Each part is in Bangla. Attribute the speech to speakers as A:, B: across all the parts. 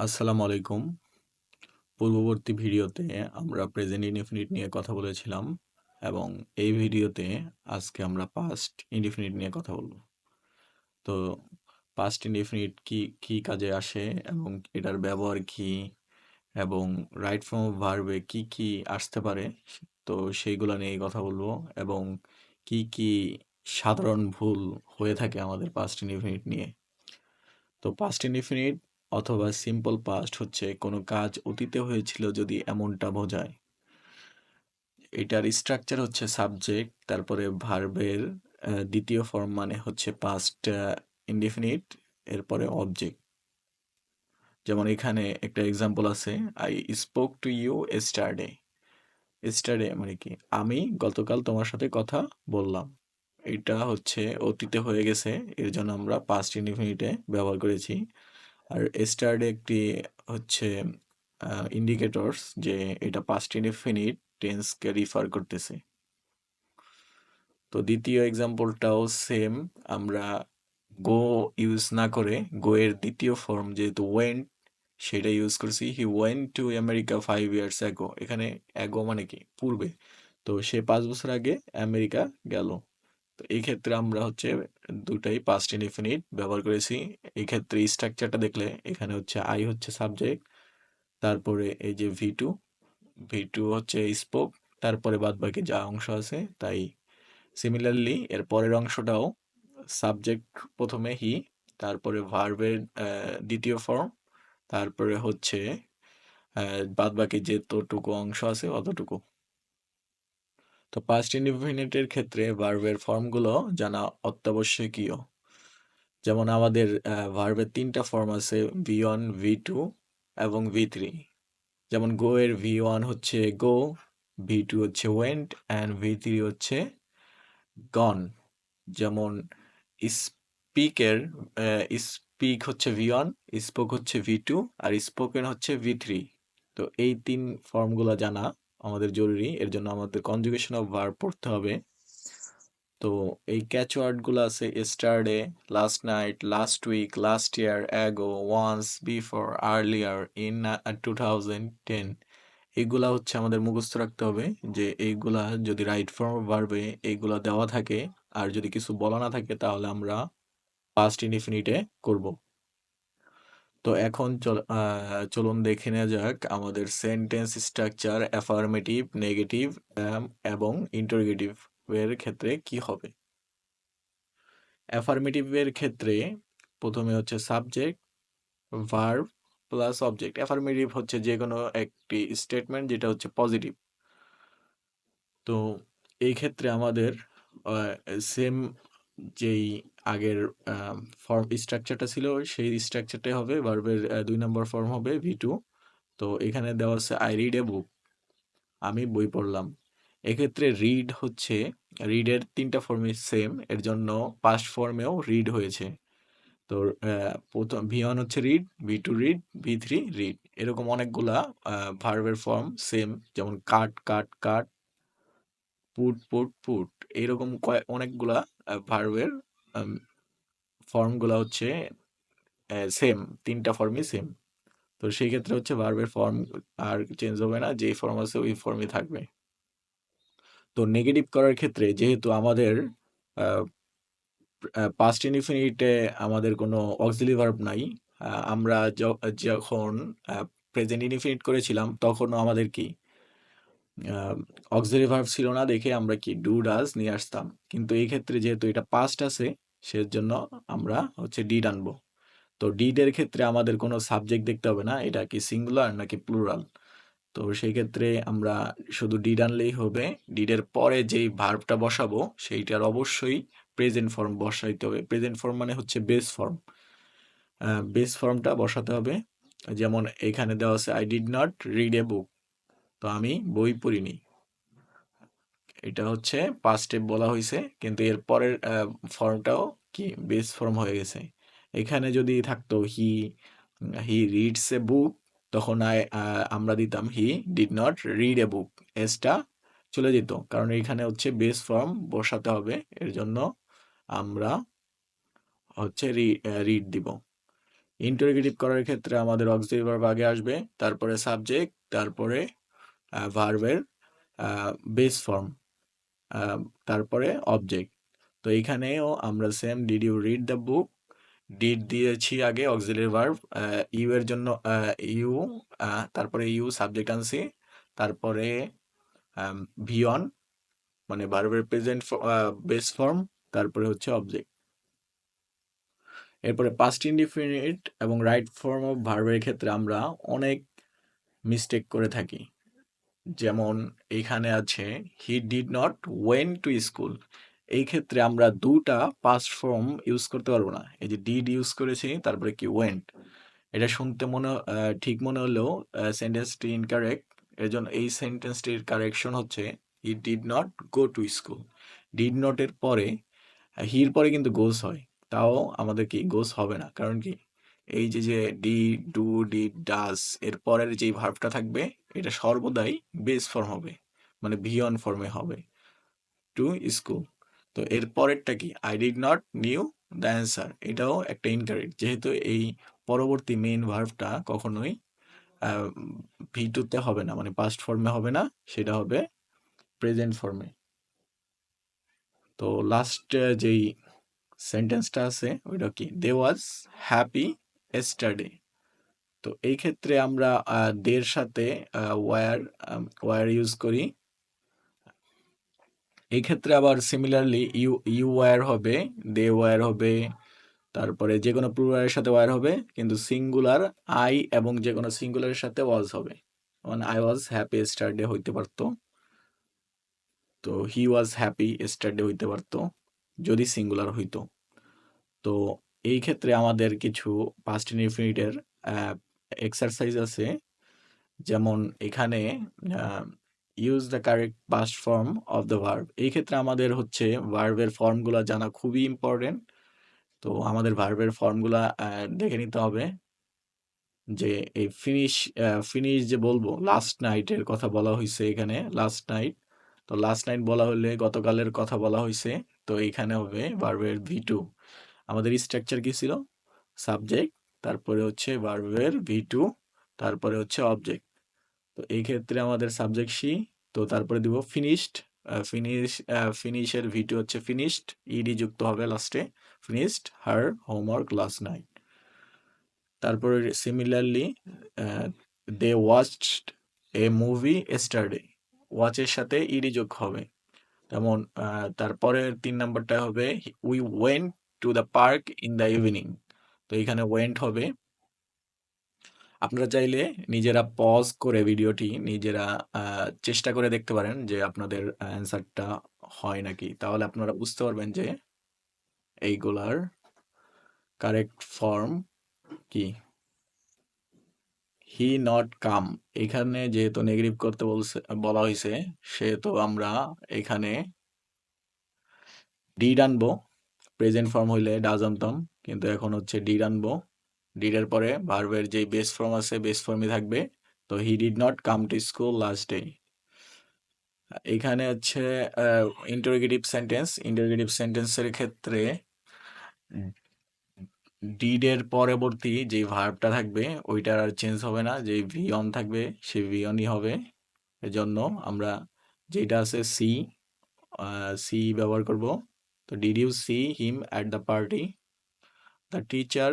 A: আসসালামু আলাইকুম। পূর্ববর্তী ভিডিওতে আমরা প্রেজেন্ট ইনডেফিনিট নিয়ে কথা বলেছিলাম এবং এই ভিডিওতে আজকে আমরা পাস্ট ইনডেফিনিট নিয়ে কথা বলব। তো পাস্ট ইনডেফিনিট কি কি কাজে আসে এবং এটার ব্যবহার কি এবং রাইট ফর্ম অফ ভার্বে কি কি আসতে পারে, তো সেইগুলো নিয়ে কথা বলবো এবং কি কি সাধারণ ভুল হয়ে থাকে আমাদের পাস্ট ইনডেফিনিট নিয়ে। তো পাস্ট ইনডিফিনিট অথবা সিম্পল পাস্ট হচ্ছে কোনো কাজ অতীতে হয়েছিল যদি এমনটা বোঝায়। এটার স্ট্রাকচার হচ্ছে সাবজেক্ট, তারপরে ভার্বের দ্বিতীয় ফর্ম মানে হচ্ছে পাস্ট ইনডিফিনিট, এরপরে অবজেক্ট। যেমন এখানে একটা এক্সাম্পল আছে, I spoke to you yesterday. Yesterday মানে কি, আমি গতকাল তোমার সাথে কথা বললাম। এটা হচ্ছে অতীতে হয়ে গেছে, এর জন্য আমরা পাস্ট ইনডিফিনিটে ব্যবহার করেছি। আর স্টার্ড একটি হচ্ছে ইন্ডিকেটরস যে এটা পাস্ট ইনডেফিনিট টেন্সকে রিফার করতেছে। তো দ্বিতীয় এক্সাম্পলটাও সেম, আমরা গো ইউজ না করে গো এর দ্বিতীয় ফর্ম যেহেতু ওয়েন্ট, সেটা ইউজ করছি। He went to America 5 years ago। এখানে অ্যাগো মানে কি, পূর্বে। তো সে 5 বছর আগে আমেরিকা গেল। তো এই ক্ষেত্রে আমরা হচ্ছে দুটাই পাস্ট ইনডেফিনিট ব্যবহার করেছি। এই ক্ষেত্রে স্ট্রাকচারটা দেখলে এখানে হচ্ছে আই হচ্ছে সাবজেক্ট, তারপরে এই যে ভি টু হচ্ছে স্পোক, তারপরে বাদ বাকি যা অংশ আছে তাই। সিমিলারলি এর পরের অংশটাও সাবজেক্ট প্রথমে হি, তারপরে ভার্বের দ্বিতীয় ফর্ম, তারপরে হচ্ছে বাদ বাকি যেতটুকু অংশ আছে অতটুকু। তো পাস্ট ইনডিফিনিটের ক্ষেত্রে ভার্বের ফর্মগুলো জানা অত্যাবশ্যকীয়। যেমন আমাদের ভার্বের 3টা ফর্ম আছে, ভি1, ভি2 এবং ভি3। যেমন গো এর ভি1 হচ্ছে গো, ভি2 হচ্ছে ওয়েন্ট অ্যান্ড ভি3 হচ্ছে গন। যেমন স্পিকের স্পিক হচ্ছে ভি1, স্পোক হচ্ছে ভি2 আর স্পোকেন হচ্ছে ভি3। তো এই 3 ফর্মগুলো জানা আমাদের জরুরি, এর জন্য আমাদের কনজুগেশন অফ ভার্ব পড়তে হবে। তো এই ক্যাচওয়ার্ডগুলো আছে yesterday, last night, last week, last year, ago, once, before, earlier, in 2010। এইগুলা হচ্ছে আমাদের মুখস্থ রাখতে হবে, যে এইগুলা যদি রাইট ফর্ম ভার্বে এইগুলা দেওয়া থাকে আর যদি কিছু বলা না থাকে তাহলে আমরা পাস্ট ইনডিফিনিটে করব। তো এখন চলুন দেখে নেওয়া যাক আমাদের সেন্টেন্স স্ট্রাকচার অ্যাফার্মেটিভ, নেগেটিভ এবং ইন্টারোগেটিভ এর ক্ষেত্রে কি হবে। অ্যাফার্মেটিভের ক্ষেত্রে প্রথমে হচ্ছে subject, verb plus object. Affirmative হচ্ছে যে কোনো একটি স্টেটমেন্ট যেটা হচ্ছে পজিটিভ। তো এই ক্ষেত্রে আমাদের সেম যেই আগের ফর্ম স্ট্রাকচারটা ছিল সেই স্ট্রাকচারটাই হবে। ভার্বের 2 নম্বর ফর্ম হবে ভি2। তো এখানে দেওয়া আছে আই রিড এ বুক, আমি বই পড়লাম। এক্ষেত্রে রিড হচ্ছে, রিডের 3টা ফর্মই সেম, এর জন্য পাস্ট ফর্মেও রিড হয়েছে। তো প্রথম ভি1 হচ্ছে রিড, ভি2 রিড, ভি3 রিড। এরকম অনেকগুলা ভার্বের ফর্ম সেম, যেমন কাট কাট কাট, পুট পুট পুট। এইরকম অনেকগুলা ভার্বের ফর্মগুলা হচ্ছে সেম, 3টা ফর্মই সেম। তো সেই ক্ষেত্রে হচ্ছে ভার্বের ফর্ম আর চেঞ্জ হবে না, যেই ফর্ম আছে ওই ফর্মই থাকবে। তো নেগেটিভ করার ক্ষেত্রে যেহেতু আমাদের পাস্ট ইনডিফিনিটে আমাদের কোনো অক্সিলারি ভার্ব নাই, আমরা যখন প্রেজেন্ট ইনডিফিনিট করেছিলাম তখনও আমাদের কি অক্সিলারি ভার্ব ছিল না, দেখে আমরা কি ডু ডাজ নিয়ে আসতাম। কিন্তু এই ক্ষেত্রে যেহেতু এটা পাস্ট আছে সেজন্য আমরা হচ্ছে ডিড আনবো। তো ডিডের ক্ষেত্রে আমাদের কোনো সাবজেক্ট দেখতে হবে না, এটা কি সিঙ্গুলার নাকি প্লুরাল। তো সেই ক্ষেত্রে আমরা শুধু ডিড আনলেই হবে। ডিডের পরে যেই ভার্বটা বসাবো সেইটার অবশ্যই প্রেজেন্ট ফর্ম বসাইতে হবে। প্রেজেন্ট ফর্ম মানে হচ্ছে বেস ফর্ম, বেস ফর্মটা বসাতে হবে। যেমন এখানে দেওয়া আছে I did not read a book, তো আমি বই পড়িনি। এটা হচ্ছে পাস্টে বলা হয়েছে, কিন্তু এর পরের ফর্মটাও কি বেস ফর্ম হয়ে গেছে। এখানে যদি থাকতো হি হি রিডস এ বুক, তখন আমরা দিতাম he did not read a book, এসটা চলে যেত, কারণ এখানে হচ্ছে বেস ফর্ম বসাতে হবে। এর জন্য আমরা হচ্ছে রিড দিব। ইন্টারোগেটিভ করার ক্ষেত্রে আমাদের অক্সিলারি ভার্ব আগে আসবে, তারপরে সাবজেক্ট, তারপরে ভার্বের বেস ফর্ম, তারপরে অবজেক্ট। তো এইখানেও আমরা same did you read the book, did দিয়েছি আগে অক্সিলারি ভার্ব, ইউ এর জন্য ইউ, তারপরে ইউ সাবজেক্ট আনছি, তারপরে ভি অন মানে ভার্বের প্রেজেন্ট বেস ফর্ম, তারপরে হচ্ছে অবজেক্ট। এরপরে পাস্ট ইনডিফিনিট এবং রাইট ফর্ম অফ ভার্বের ক্ষেত্রে আমরা অনেক মিস্টেক করে থাকি। যেমন এইখানে আছে হি did not went to school, এই ক্ষেত্রে আমরা দুটা পাস্ট ফর্ম ইউজ করতে পারবো না। এই যে ডিড ইউজ করেছি, তারপরে কি ওয়েন্ট, এটা শুনতে ঠিক মনে হলেও সেন্টেন্সটি ইনকারেক্ট। এর জন্য এই সেন্টেন্সটির কারেকশন হচ্ছে হি did not go to school. Did not এর পরে হির পরে কিন্তু গোস হয়, তাও আমাদের কি গোস হবে না, কারণ কি এই যে ডি, ডু, ডিড, ডাস এর পরের যে ভার্বটা থাকবে এটা সর্বদাই বেস ফর্ম হবে, মানে ভি অন ফর্মে হবে, টু স্কুল। তো এর পরেরটা কি I did not new the answer, এটাও একটা ইনকারেক্ট, যেহেতু এই পরবর্তী মেইন ভার্বটা কখনোই ভি টুতে হবে না, মানে পাস্ট ফর্মে হবে না, সেটা হবে প্রেজেন্ট ফর্মে। তো লাস্ট যেই সেন্টেন্সটা আছে ওইটা কি দে ওয়াজ হ্যাপি এস্টারডে। তো এই ক্ষেত্রে আমরা দের সাথে ওয়ার ওয়ার ইউজ করি। এই ক্ষেত্রে আবার সিমিলারলি ইউ ইউ ওয়ার হবে, দে ওয়ার হবে, তারপরে যে কোনো প্লুরালের সাথে ওয়ার হবে, কিন্তু সিঙ্গুলার আই এবং যে কোনো সিঙ্গুলারের সাথে ওয়াজ হবে। মানে আই ওয়াজ হ্যাপি এস্টারডে হইতে পারতো, তো হি ওয়াজ হ্যাপি এস্টারডে হইতে পারতো যদি সিঙ্গুলার হইতো। তো এই ক্ষেত্রে আমাদের কিছু পাস্ট ইনডিফিনিটের এক্সারসাইজ আছে, যেমন এখানে use the correct past form of the verb. এই ক্ষেত্রে আমাদের হচ্ছে ভার্বের ফর্মগুলো জানা খুবই ইম্পর্টেন্ট। তো আমাদের ভার্বের ফর্মগুলা দেখে নিতে হবে, যে এই ফিনিশ যে বলবো, লাস্ট নাইটের কথা বলা হয়েছে এখানে, লাস্ট নাইট। তো লাস্ট নাইট বলা হলে গতকালের কথা বলা হয়েছে, তো এইখানে হবে ভার্বের ভি টু। আমাদের স্ট্রাকচার কি ছিল, সাবজেক্ট, তারপরে হচ্ছে ভার্বের ভি টু, তারপরে হচ্ছে অবজেক্ট। তো এই ক্ষেত্রে আমাদের সাবজেক্ট সি, তো তারপরে দিব ফিনিশড। ফিনিশের ভি টু হচ্ছে ফিনিশড, ইডি যুক্ত হবে লাস্টে, finished her homework last night. তারপরে similarly they watched a movie yesterday, ওয়াচের সাথে ইডি যোগ হবে। যেমন তারপরে 3 নাম্বারটা হবে we went to the park in the evening. তো এখানে ওয়েন্ট হবে। আপনারা চাইলে নিজেরা পজ করে ভিডিওটি নিজেরা চেষ্টা করে দেখতে পারেন যে আপনাদের অ্যান্সারটা হয় নাকি, তাহলে আপনারা বুঝতে পারবেন যে এইগুলার কারেক্ট ফর্ম কি। হি নট কাম, এখানে যেহেতু নেগেটিভ করতে বলা হয়েছে, সেহেতু আমরা এখানে ডিড আনবো। প্রেজেন্ট ফর্ম হইলে ডাজ আনতাম, কিন্তু এখন হচ্ছে ডিড আনবো। ডিডের পরে ভার্বের যে বেস ফর্ম আছে বেস ফর্মই থাকবে। তো he did not come to school last day. এখানে হচ্ছে ইন্টারোগেটিভ সেন্টেন্সের ক্ষেত্রে ডিডের পরবর্তী যে ভার্বটা থাকবে ওইটার আর চেঞ্জ হবে না, যে ভি অন থাকবে সে ভি অনই হবে। এজন্য আমরা যেটা আছে সি ব্যবহার করব। তো did you see him at the party. The teacher,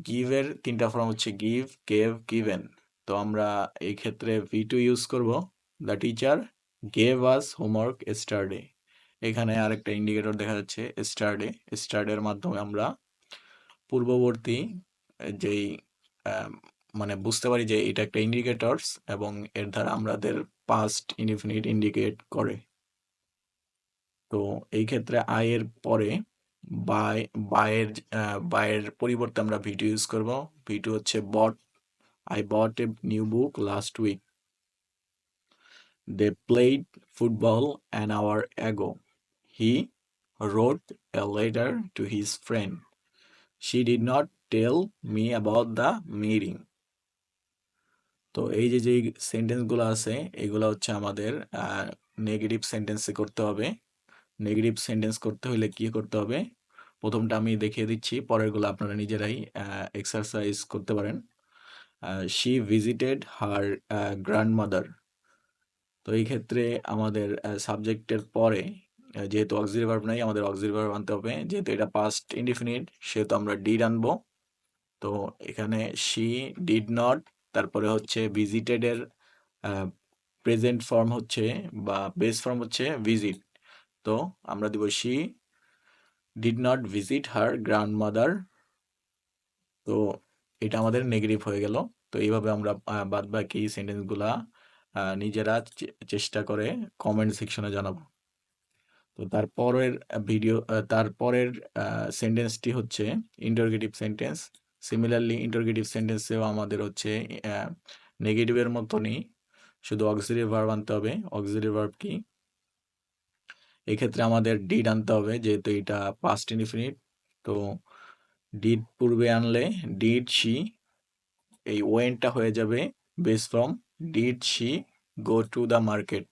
A: গিভের 3টা ফর্ম হচ্ছে গিভ, গেভ, গিভেন। তো আমরা এই ক্ষেত্রে ভি টু ইউজ করব। The teacher gave us homework yesterday. এখানে আরেকটা ইন্ডিকেটর দেখা যাচ্ছে স্টারডের মাধ্যমে আমরা পূর্ববর্তী যেই মানে বুঝতে পারি যে এটা একটা ইন্ডিকেটরস, এবং এর দ্বারা আমাদের পাস্ট ইনডিফিনিট ইন্ডিকেট করে। তো এই ক্ষেত্রে আই এর পরে বাই বায়ের পরিবর্তে আমরা ভিটু ইউজ করব। ভিটু হচ্ছে bought, I bought a new book last week. They played football an hour ago. He wrote a letter to his friend. She did not tell me about the meeting. তো এই যে সেন্টেন্সগুলো আছে এগুলো হচ্ছে আমাদের নেগেটিভ সেন্টেন্সে করতে হবে। নেগেটিভ সেন্টেন্স করতে হলে কি করতে হবে, প্রথমটা আমি দেখিয়ে দিচ্ছি, পরেরগুলো আপনারা নিজেরাই এক্সারসাইজ করতে পারেন। She visited her grandmother. তো এই ক্ষেত্রে আমাদের সাবজেক্টের পরে যেহেতু অক্সিলারি ভার্ব নাই, আমাদের অক্সিলারি ভার্ব আনতে হবে। যেহেতু এটা পাস্ট ইনডিফিনিট, সেহেতু আমরা ডিড আনবো। তো এখানে শি ডিড নট, তারপরে হচ্ছে ভিজিটেড এর প্রেজেন্ট ফর্ম হচ্ছে বা বেস ফর্ম হচ্ছে ভিজিট। তো আমরা দিব she did not visit her grandmother. তো এটা আমাদের নেগেটিভ হয়ে গেল। তো এইভাবে আমরা বাদ বাকি সেন্টেন্সগুলা নিজেরা চেষ্টা করে কমেন্ট সেকশনে জানাবো। তো তারপরের সেন্টেন্সটি হচ্ছে ইন্টারোগেটিভ সেন্টেন্স। সিমিলারলি ইন্টারোগেটিভ সেন্টেন্সেও আমাদের হচ্ছে নেগেটিভের মতনই, শুধু অক্সিলারি ভার্ব আনতে হবে। অক্সিলারি ভার্ব কি? এক্ষেত্রে আমাদের ডিড আনতে হবে, যেহেতু এটা পাস্ট ইনডিফিনিট। তো ডিড পূর্বে আনলে ডিড শি, এই ওয়েনটা হয়ে যাবে base form did she go to the market.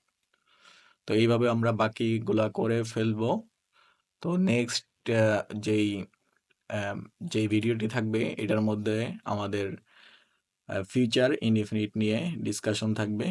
A: তো এইভাবে আমরা বাকিগুলা করে ফেলবো। তো নেক্সট যেই যেই ভিডিওটি থাকবে, এটার মধ্যে আমাদের ফিউচার ইনডিফিনিট নিয়ে ডিসকাশন থাকবে।